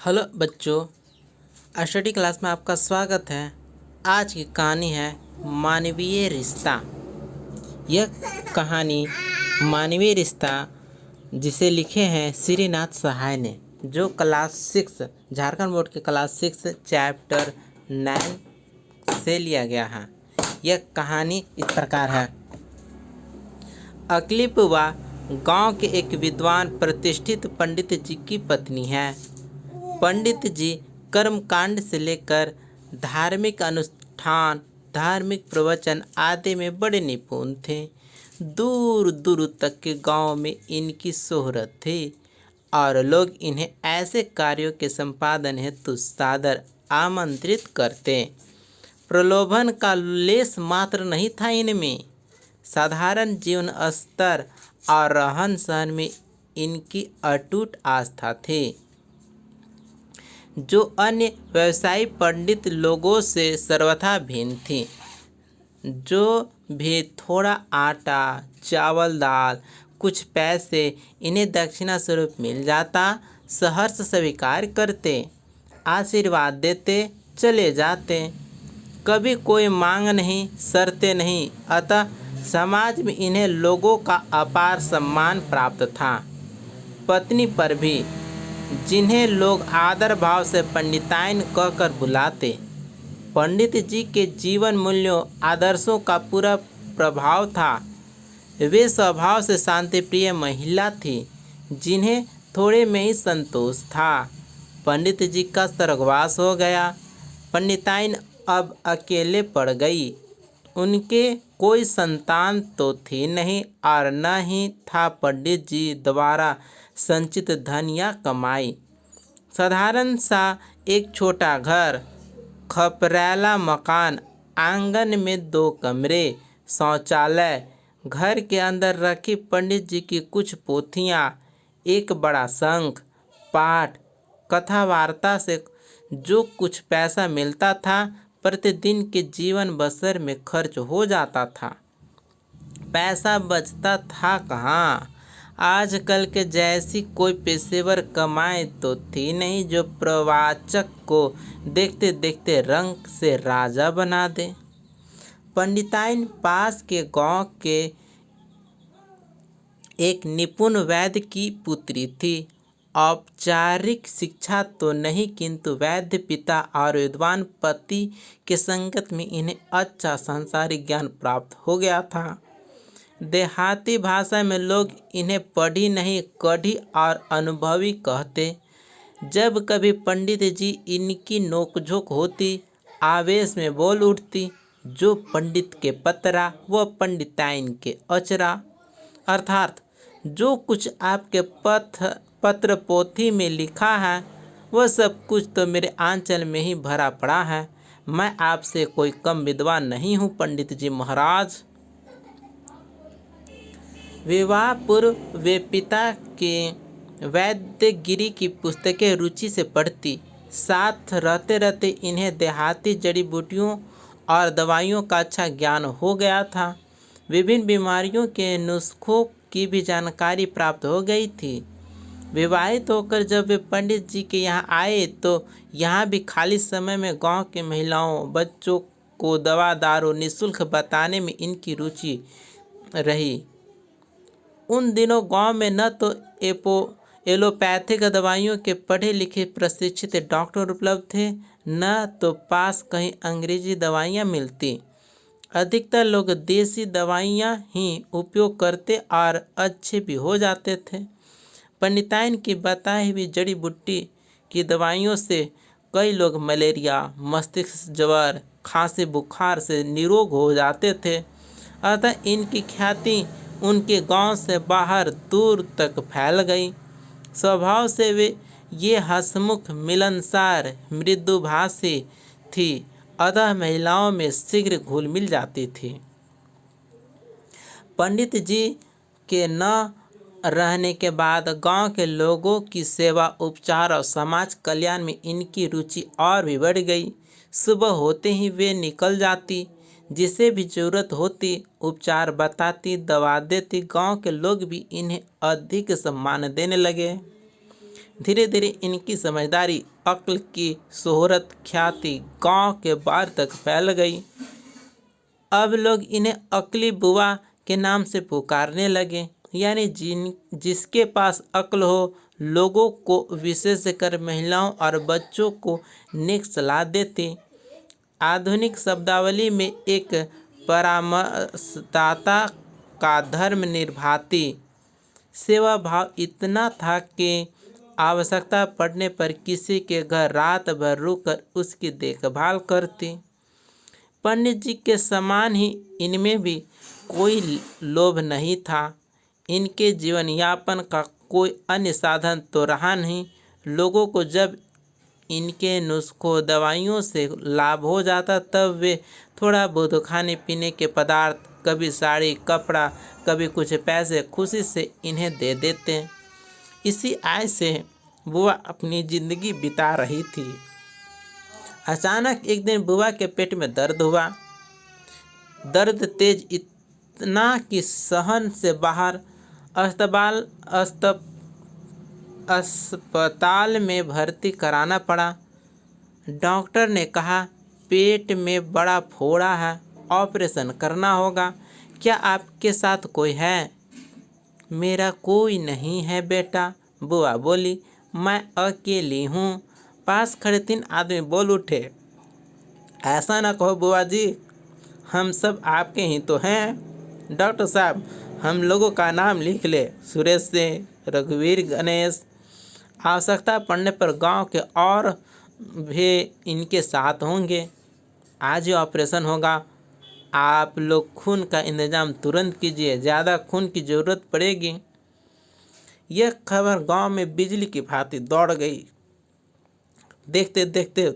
Hello बच्चों, study class में आपका स्वागत है। आज की कहानी है मानवीय रिश्ता। यह कहानी मानवीय रिश्ता जिसे लिखे हैं श्रीनाथ सहाय ने, जो क्लास 6 झारखंड बोर्ड के क्लास 6 चैप्टर 9 से लिया गया है। यह कहानी इस प्रकार है। अकलीपुआ गांव के एक विद्वान प्रतिष्ठित पंडित जी की पत्नी है। पंडित जी कर्मकांड से लेकर धार्मिक अनुष्ठान, धार्मिक प्रवचन आदि में बड़े निपुण थे। दूर दूर तक के गांव में इनकी शोहरत थी और लोग इन्हें ऐसे कार्यों के संपादन हेतु सादर आमंत्रित करते। प्रलोभन का लेश मात्र नहीं था इनमें। साधारण जीवन स्तर और रहन सहन में इनकी अटूट आस्था थी, जो अन्य व्यवसायी पंडित लोगों से सर्वथा भिन्न थी। जो भी थोड़ा आटा, चावल, दाल, कुछ पैसे इन्हें दक्षिणा स्वरूप मिल जाता, सहर्ष स्वीकार करते, आशीर्वाद देते, चले जाते। कभी कोई मांग नहीं, शर्तें नहीं। अतः समाज में इन्हें लोगों का अपार सम्मान प्राप्त था। पत्नी पर भी, जिन्हें लोग आदर भाव से पंडिताइन कहकर बुलाते। पंडित जी के जीवन मूल्यों, आदर्शों का पूरा प्रभाव था। वे स्वभाव से शांतिप्रिय महिला थी, जिन्हें थोड़े में ही संतोष था। पंडित जी का स्वर्गवास हो गया। पंडिताइन अब अकेले पड़ गई। उनके कोई संतान तो थी नहीं और न ही था पंडित जी द्वारा संचित धन या कमाई। साधारण सा एक छोटा घर, खपरैला मकान, आंगन में 2 कमरे, शौचालय, घर के अंदर रखी पंडित जी की कुछ पोथियाँ, एक बड़ा शंख, पाठ, कथा वार्ता से जो कुछ पैसा मिलता था, प्रतिदिन के जीवन बसर में खर्च हो जाता था। पैसा बचता था कहाँ। आजकल के जैसी कोई पेशेवर कमाई तो थी नहीं, जो प्रवाचक को देखते देखते रंग से राजा बना दे। पंडिताइन पास के गांव के एक निपुण वैद्य की पुत्री थी। औपचारिक शिक्षा तो नहीं, किंतु वैद्य पिता और विद्वान पति के संगत में इन्हें अच्छा सांसारिक ज्ञान प्राप्त हो गया था। देहाती भाषा में लोग इन्हें पढ़ी नहीं, कढ़ी और अनुभवी कहते। जब कभी पंडित जी इनकी नोकझोंक होती, आवेश में बोल उठती, जो पंडित के पतरा व पंडिताइन के अचरा, अर्थात जो कुछ आपके पत्र पोथी में लिखा है, वह सब कुछ तो मेरे आंचल में ही भरा पड़ा है। मैं आपसे कोई कम विद्वान नहीं हूँ पंडित जी महाराज। विवाह पूर्व वे पिता के वैद्यगिरी की पुस्तकें रुचि से पढ़ती। साथ रहते रहते इन्हें देहाती जड़ी बूटियों और दवाइयों का अच्छा ज्ञान हो गया था। विभिन्न बीमारियों के नुस्खों की भी जानकारी प्राप्त हो गई थी। विवाहित होकर जब वे पंडित जी के यहाँ आए, तो यहाँ भी खाली समय में गांव के महिलाओं, बच्चों को दवा दारू निःशुल्क बताने में इनकी रुचि रही। उन दिनों गांव में न तो एलोपैथिक दवाइयों के पढ़े लिखे प्रशिक्षित डॉक्टर उपलब्ध थे, न तो पास कहीं अंग्रेजी दवाइयाँ मिलती। अधिकतर लोग देसी दवाइयाँ ही उपयोग करते और अच्छे भी हो जाते थे। पंडिताइन की बताई हुई जड़ी बूटी की दवाइयों से कई लोग मलेरिया, मस्तिष्क ज्वर, खांसी बुखार से निरोग हो जाते थे। अतः इनकी ख्याति उनके गांव से बाहर दूर तक फैल गई। स्वभाव से वे ये हंसमुख, मिलनसार, मृदुभाषी थी, अतः महिलाओं में शीघ्र घुल मिल जाती थी। पंडित जी के न रहने के बाद गांव के लोगों की सेवा, उपचार और समाज कल्याण में इनकी रुचि और भी बढ़ गई। सुबह होते ही वे निकल जाती, जिसे भी जरूरत होती उपचार बताती, दवा देती। गांव के लोग भी इन्हें अधिक सम्मान देने लगे। धीरे धीरे इनकी समझदारी, अक्ल की शोहरत, ख्याति गांव के बाहर तक फैल गई। अब लोग इन्हें अक्ली बुआ के नाम से पुकारने लगे, यानी जिसके पास अक्ल हो। लोगों को, विशेषकर महिलाओं और बच्चों को नेक सलाह देती। आधुनिक शब्दावली में एक परामर्शदाता का धर्म निभाती। सेवा भाव इतना था कि आवश्यकता पड़ने पर किसी के घर रात भर रुककर उसकी देखभाल करती। पंडित जी के समान ही इनमें भी कोई लोभ नहीं था। इनके जीवन यापन का कोई अन्य साधन तो रहा नहीं। लोगों को जब इनके नुस्खों, दवाइयों से लाभ हो जाता तब वे थोड़ा बहुत खाने पीने के पदार्थ, कभी साड़ी, कपड़ा, कभी कुछ पैसे खुशी से इन्हें दे देते। इसी आय से बुआ अपनी जिंदगी बिता रही थी। अचानक एक दिन बुआ के पेट में दर्द हुआ। दर्द तेज इतना कि सहन से बाहर। अस्पताल में भर्ती कराना पड़ा। डॉक्टर ने कहा पेट में बड़ा फोड़ा है, ऑपरेशन करना होगा। क्या आपके साथ कोई है? मेरा कोई नहीं है बेटा, बुआ बोली। मैं अकेली हूँ। पास खड़े 3 आदमी बोल उठे, ऐसा ना कहो बुआ जी, हम सब आपके ही तो हैं। डॉक्टर साहब, हम लोगों का नाम लिख ले, सुरेश से रघुवीर, गणेश। आवश्यकता पड़ने पर गांव के और भी इनके साथ होंगे। आज ही ऑपरेशन होगा। आप लोग खून का इंतजाम तुरंत कीजिए, ज़्यादा खून की ज़रूरत पड़ेगी। यह खबर गांव में बिजली की भांति दौड़ गई। देखते देखते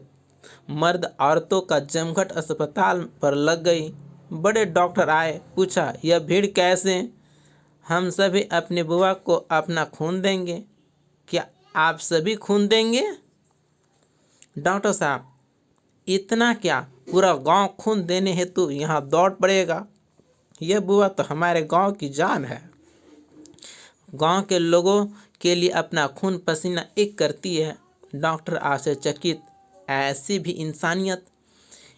मर्द औरतों का जमघट अस्पताल पर लग गई। बड़े डॉक्टर आए, पूछा यह भीड़ कैसे? हम सभी अपनी बुआ को अपना खून देंगे। क्या आप सभी खून देंगे? डॉक्टर साहब, इतना क्या, पूरा गांव खून देने हेतु यहाँ दौड़ पड़ेगा। यह बुआ तो हमारे गांव की जान है। गांव के लोगों के लिए अपना खून पसीना एक करती है। डॉक्टर आश्चर्यचकित, ऐसी भी इंसानियत।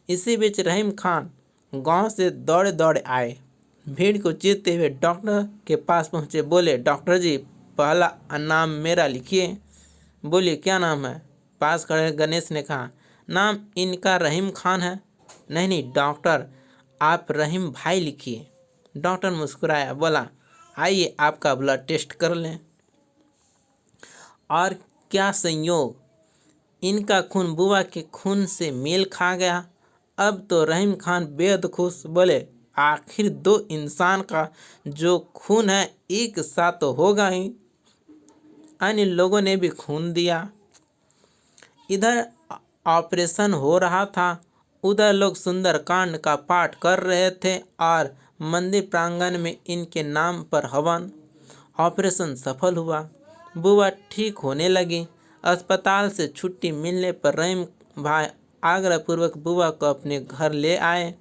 इसी बीच रहीम खान गांव से दौड़े दौड़े आए। भीड़ को चीरते हुए डॉक्टर के पास पहुंचे। बोले, डॉक्टर जी, पहला नाम मेरा लिखिए। बोलिए, क्या नाम है? पास खड़े गणेश ने कहा, नाम इनका रहीम खान है। नहीं नहीं डॉक्टर, आप रहीम भाई लिखिए। डॉक्टर मुस्कुराया, बोला, आइए आपका ब्लड टेस्ट कर लें। और क्या संयोग, इनका खून बुआ के खून से मेल खा गया। अब तो रहीम खान बेहद खुश। बोले, आखिर 2 इंसान का जो खून है एक साथ तो होगा ही। अन्य लोगों ने भी खून दिया। इधर ऑपरेशन हो रहा था, उधर लोग सुंदरकांड का पाठ कर रहे थे और मंदिर प्रांगण में इनके नाम पर हवन। ऑपरेशन सफल हुआ। बुआ ठीक होने लगी। अस्पताल से छुट्टी मिलने पर रहीम भाई आग्रहपूर्वक बुआ को अपने घर ले आए।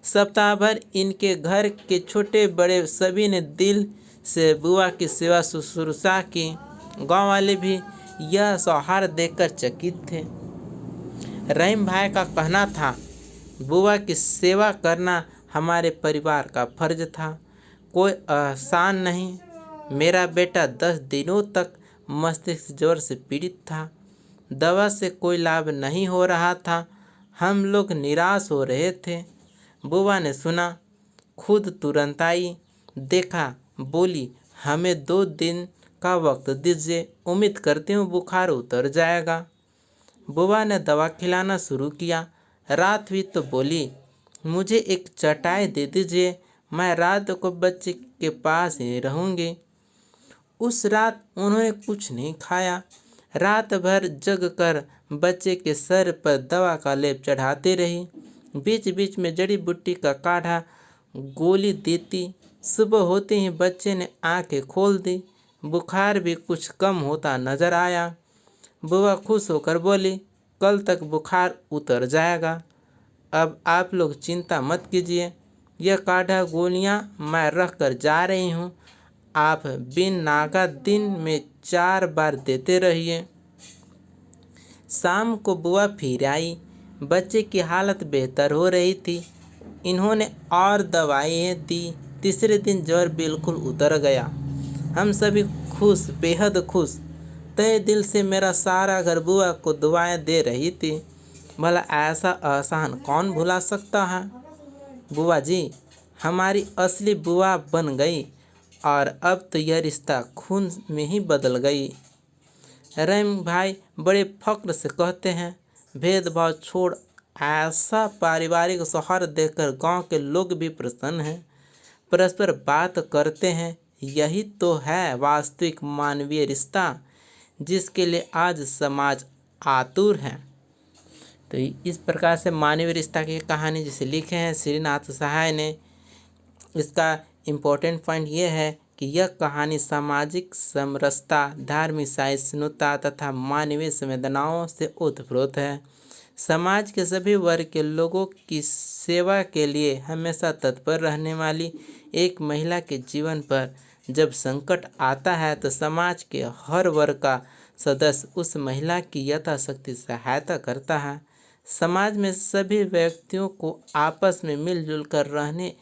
सप्ताह भर इनके घर के छोटे बड़े सभी ने दिल से बुआ की सेवा शुश्रूषा की। गांव वाले भी यह सौहार्द देखकर चकित थे। रहीम भाई का कहना था, बुआ की सेवा करना हमारे परिवार का फर्ज था, कोई एहसान नहीं। मेरा बेटा 10 दिनों तक मस्तिष्क ज्वर से पीड़ित था। दवा से कोई लाभ नहीं हो रहा था। हम लोग निराश हो रहे थे। बुआ ने सुना, खुद तुरंत आई, देखा, बोली, हमें 2 दिन का वक्त दीजिए, उम्मीद करती हूँ बुखार उतर जाएगा। बुआ ने दवा खिलाना शुरू किया। रात हुई तो बोली, मुझे एक चटाई दे दीजिए, मैं रात को बच्चे के पास ही रहूँगी। उस रात उन्होंने कुछ नहीं खाया। रात भर जग कर बच्चे के सर पर दवा का लेप चढ़ाती रही। बीच बीच में जड़ी बूटी का काढ़ा गोली देती। सुबह होते ही बच्चे ने आंखें खोल दी। बुखार भी कुछ कम होता नजर आया। बुआ खुश होकर बोली, कल तक बुखार उतर जाएगा। अब आप लोग चिंता मत कीजिए, यह काढ़ा गोलियां मैं रख कर जा रही हूँ। आप बिन नागा दिन में 4 बार देते रहिए। शाम को बुआ फिर आई। बच्चे की हालत बेहतर हो रही थी। इन्होंने और दवाइयाँ दी। तीसरे दिन ज्वर बिल्कुल उतर गया। हम सभी खुश, बेहद खुश। तहे दिल से मेरा सारा घर बुआ को दुआएं दे रही थी। भला ऐसा एहसान कौन भुला सकता है। बुआ जी हमारी असली बुआ बन गई और अब तो यह रिश्ता खून में ही बदल गई। रहीम भाई बड़े फक्र से कहते हैं, भेदभाव छोड़ ऐसा पारिवारिक सौहार्द देखकर गांव के लोग भी प्रसन्न हैं, परस्पर बात करते हैं। यही तो है वास्तविक मानवीय रिश्ता जिसके लिए आज समाज आतुर है। तो इस प्रकार से मानवीय रिश्ता की कहानी जिसे लिखे हैं श्रीनाथ सहाय ने। इसका इम्पोर्टेंट पॉइंट ये है कि यह कहानी सामाजिक समरसता, धार्मिक सहिष्णुता तथा मानवीय संवेदनाओं से ओतप्रोत है। समाज के सभी वर्ग के लोगों की सेवा के लिए हमेशा तत्पर रहने वाली एक महिला के जीवन पर जब संकट आता है तो समाज के हर वर्ग का सदस्य उस महिला की यथाशक्ति सहायता करता है। समाज में सभी व्यक्तियों को आपस में मिलजुल कर रहने,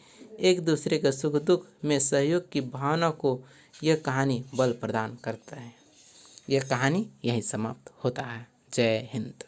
एक दूसरे के सुख दुख में सहयोग की भावना को यह कहानी बल प्रदान करता है। यह कहानी यहीं समाप्त होता है। जय हिंद।